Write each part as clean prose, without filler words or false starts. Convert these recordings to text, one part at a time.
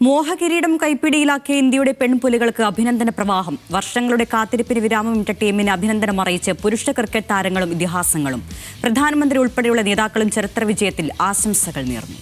മോഹകിരീടം കൈപ്പിടിയിലാക്കിയ ഇന്ത്യയുടെ പെൺപുലികൾക്ക് അഭിനന്ദന പ്രവാഹം. വർഷങ്ങളുടെ കാത്തിരിപ്പിന് വിരാമമിട്ട ടീമിന് അഭിനന്ദനം അറിയിച്ച് പുരുഷ ക്രിക്കറ്റ് താരങ്ങളും ഇതിഹാസങ്ങളും. പ്രധാനമന്ത്രി ഉൾപ്പെടെയുള്ള നേതാക്കളും ചരിത്ര വിജയത്തിൽ ആശംസകൾ നേർന്നു.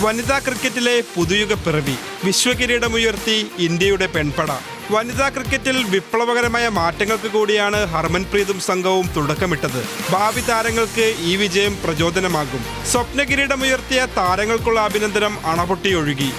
വനിതാ ക്രിക്കറ്റിലെ പുതുയുഗ പിറവി. വിശ്വകിരീടമുയർത്തി ഇന്ത്യയുടെ പെൺപട. വനിതാ ക്രിക്കറ്റിൽ വിപ്ലവകരമായ മാറ്റങ്ങൾക്ക് കൂടിയാണ് ഹർമൻപ്രീതും സംഘവും തുടക്കമിട്ടത്. ഭാവി താരങ്ങൾക്ക് ഈ വിജയം പ്രചോദനമാകും. സ്വപ്ന കിരീടമുയർത്തിയ താരങ്ങൾക്കുള്ള അഭിനന്ദനം അണപൊട്ടിയൊഴുകി.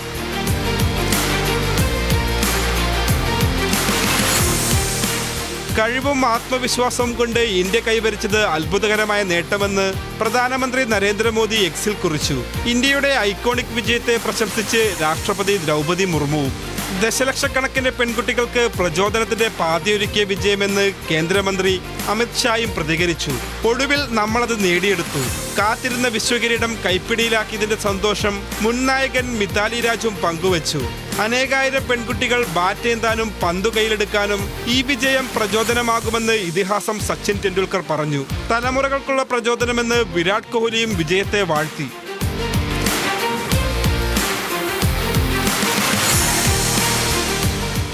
കഴിവും ആത്മവിശ്വാസവും കൊണ്ട് ഇന്ത്യ കൈവരിച്ചത് അത്ഭുതകരമായ നേട്ടമെന്ന് പ്രധാനമന്ത്രി നരേന്ദ്രമോദി എക്സിൽ കുറിച്ചു. ഇന്ത്യയുടെ ഐക്കോണിക് വിജയത്തെ പ്രശംസിച്ച് രാഷ്ട്രപതി ദ്രൗപദി മുർമുവും. ദശലക്ഷക്കണക്കിന് പെൺകുട്ടികൾക്ക് പ്രചോദനത്തിന്റെ പാതയൊരുക്കിയ വിജയമെന്ന് കേന്ദ്രമന്ത്രി അമിത് ഷായും പ്രതികരിച്ചു. ഒടുവിൽ നമ്മളത് നേടിയെടുത്തു. കാത്തിരുന്ന വിശ്വകിരീടം കൈപ്പിടിയിലാക്കിയതിന്റെ സന്തോഷം മുൻ നായകൻ മിതാലി രാജും പങ്കുവച്ചു. അനേകായിരം പെൺകുട്ടികൾ ബാറ്റേന്താനും പന്തു കയ്യിലെടുക്കാനും ഈ വിജയം പ്രചോദനമാകുമെന്ന് ഇതിഹാസം സച്ചിൻ ടെണ്ടുൽക്കർ പറഞ്ഞു. തലമുറകൾക്കുള്ള പ്രചോദനമെന്ന് വിരാട് കോഹ്ലിയും വിജയത്തെ വാഴ്ത്തി.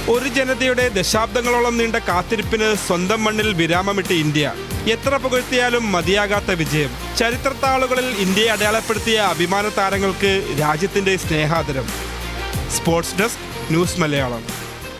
ഒരു ജനതയുടെ ദശാബ്ദങ്ങളോളം നീണ്ട കാത്തിരിപ്പിന് സ്വന്തം മണ്ണിൽ വിരാമമിട്ട് ഇന്ത്യ. എത്ര പുകഴ്ത്തിയാലും മതിയാകാത്ത വിജയം. ചരിത്രത്താളുകളിൽ ഇന്ത്യയെ അടയാളപ്പെടുത്തിയ അഭിമാന താരങ്ങൾക്ക് രാജ്യത്തിന്റെ സ്നേഹാദരം. Sports desk, news Malayalam.